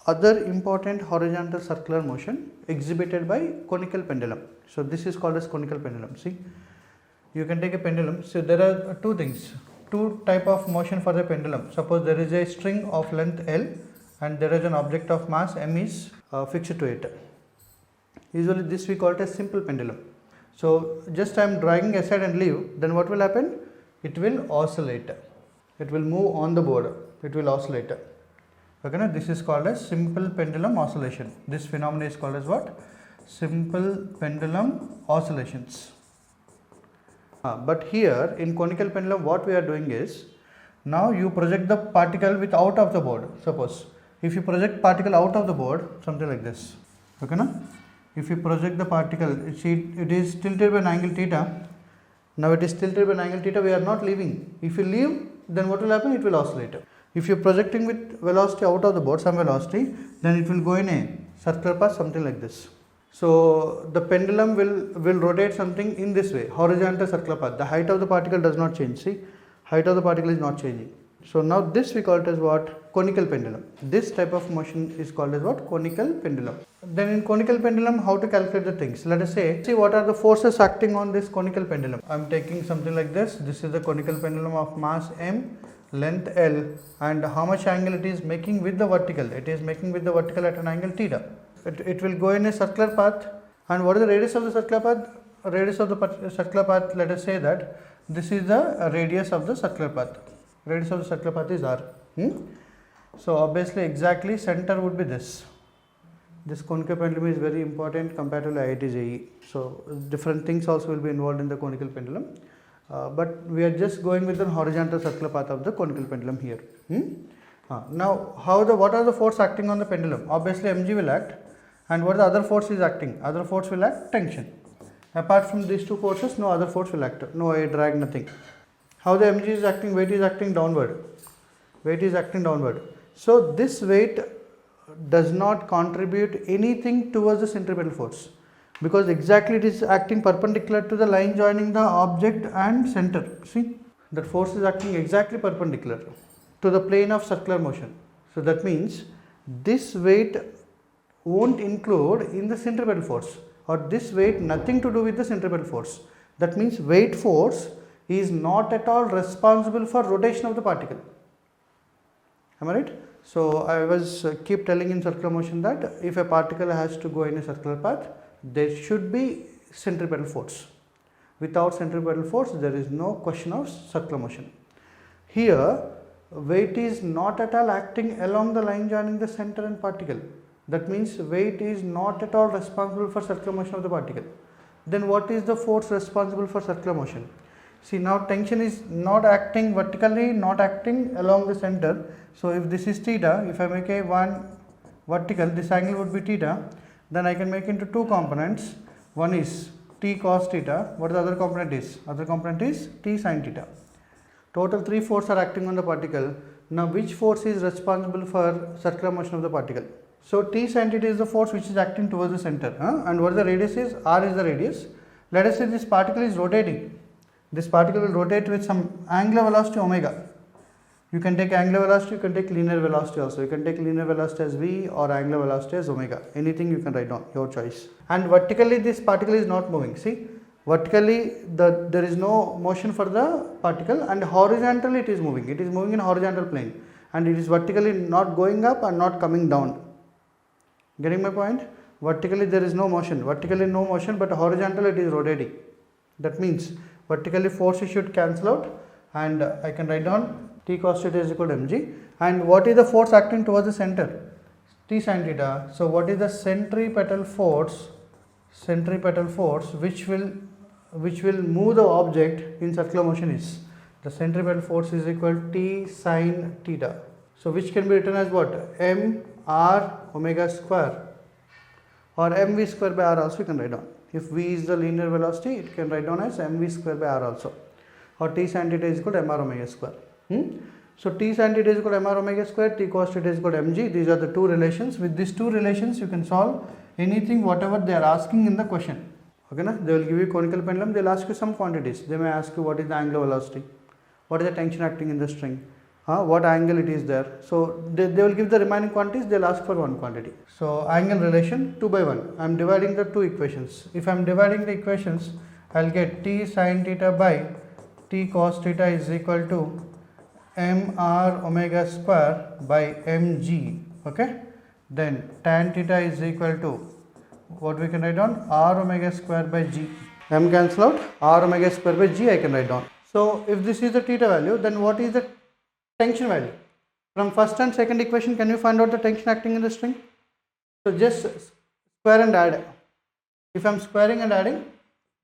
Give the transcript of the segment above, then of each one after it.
other important horizontal circular motion exhibited by conical pendulum. So this is called as conical pendulum. See, you can take a pendulum. So there are two things, two type of motion for the pendulum. Suppose there is a string of length L and there is an object of mass m is fixed to it. Usually this we call it as simple pendulum. So just I am dragging aside and leave, then what will happen? It will oscillate. It will move on the board. It will oscillate. Okay, now this is called as simple pendulum oscillation. This phenomenon is called as what? Simple pendulum oscillations. But here in conical pendulum, what we are doing is, now you project the particle with out of the board. Suppose if you project particle out of the board, something like this. Okay, now if you project the particle, it is tilted by an angle theta. Now it is tilted by an angle theta. We are not leaving. If you leave, then what will happen? It will oscillate. If you are projecting with velocity out of the board, some velocity, then it will go in a circular path, something like this. So the pendulum will rotate something in this way, horizontal circular path. The height of the particle does not change. See, height of the particle is not changing. So now this we call it as what? Conical pendulum. This type of motion is called as what? Conical pendulum. Then in conical pendulum, how to calculate the things? Let us say, see what are the forces acting on this conical pendulum. I am taking something like this. This is the conical pendulum of mass m, length L, and how much angle it is making with the vertical. It is making with the vertical at an angle theta. It will go in a circular path. And what is the radius of the circular path? Radius of the circular path, let us say that this is the radius of the circular path. Radius of the circular path is r. So obviously exactly center would be this. This conical pendulum is very important comparatively IIT JEE. So different things also will be involved in the conical pendulum. But we are just going with the horizontal circular path of the conical pendulum here. Now what are the force acting on the pendulum? Obviously mg will act. And what the other force is acting? Other force will act tension. Apart from these two forces, no other force will act. No air drag, nothing. How the mg is acting? Weight is acting downward. Weight is acting downward. So this weight does not contribute anything towards the centripetal force, because exactly it is acting perpendicular to the line joining the object and center. See, that force is acting exactly perpendicular to the plane of circular motion. So that means this weight won't include in the centripetal force, or this weight nothing to do with the centripetal force. That means weight force is not at all responsible for rotation of the particle. Am I right? So I was keep telling in circular motion that if a particle has to go in a circular path, there should be centripetal force. Without centripetal force, there is no question of circular motion. Here, weight is not at all acting along the line joining the center and particle. That means weight is not at all responsible for circular motion of the particle. Then what is the force responsible for circular motion? See, now tension is not acting vertically, not acting along the center. So if this is theta, if I make a one vertical, this angle would be theta. Then I can make into two components. One is t cos theta. What the other component is? Other component is t sin theta. Total three forces are acting on the particle. Now which force is responsible for circular motion of the particle? So t sin theta is the force which is acting towards the center. And what the radius is? R is the radius. Let us say this particle is rotating. This particle will rotate with some angular velocity omega. You can take angular velocity, you can take linear velocity also. You can take linear velocity as v or angular velocity as omega. Anything you can write down, your choice. And vertically this particle is not moving. See, vertically there is no motion for the particle, and horizontally it is moving. It is moving in horizontal plane, and it is vertically not going up and not coming down. Getting my point? Vertically there is no motion. Vertically no motion, but horizontally it is rotating. That means vertically forces should cancel out, and I can write down t cos theta is equal to mg. And what is the force acting towards the center? T sin theta. So what is the centripetal force? Centripetal force which will move the object in circular motion is the centripetal force is equal to t sin theta. So which can be written as what? M r omega square, or mv square by r also you can write down. If v is the linear velocity, it can write down as mv square by r also, or t sin theta is equal to mr omega square. So t sin theta is equal to mr omega square, t cos theta is equal to mg. These are the two relations. With these two relations, you can solve anything whatever they are asking in the question. Okay, na? They will give you conical pendulum. They will ask you some quantities. They may ask you what is the angular velocity, what is the tension acting in the string, what angle it is there. So they will give the remaining quantities, they'll ask for one quantity. So angle relation 2 by 1. I am dividing the two equations. If I am dividing the equations, I'll get t sin theta by t cos theta is equal to mr omega square by mg. Okay. Then tan theta is equal to, what we can write down, r omega square by g. M cancel out, r omega square by g I can write down. So if this is the theta value, then what is the tension value? From first and second equation, can you find out the tension acting in the string? So just square and add. If I am squaring and adding,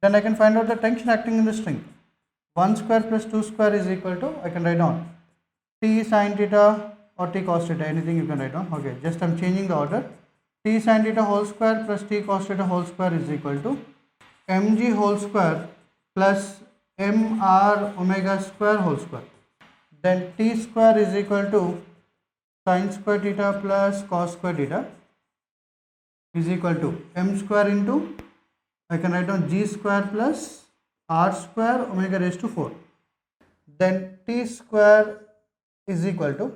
then I can find out the tension acting in the string. 1 square plus 2 square is equal to, I can write down, t sin theta or t cos theta, anything you can write down. Okay, just I am changing the order. T sin theta whole square plus t cos theta whole square is equal to mg whole square plus mr omega square whole square. Then t square is equal to sin square theta plus cos square theta is equal to m square into, I can write down, g square plus r square omega raised to 4. Then t square is equal to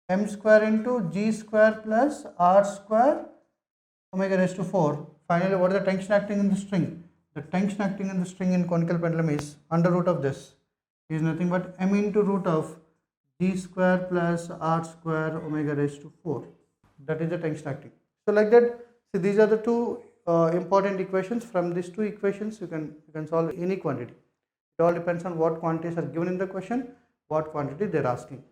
m square into g square plus r square omega raised to 4. Finally, what is the tension acting in the string? The tension acting in the string in conical pendulum is under root of this is nothing but m into root of g square plus r square omega raised to 4. That is the tension acting. So like that, so these are the two important equations. From these two equations you can solve any quantity. It all depends on what quantities are given in the question, what quantity they are asking.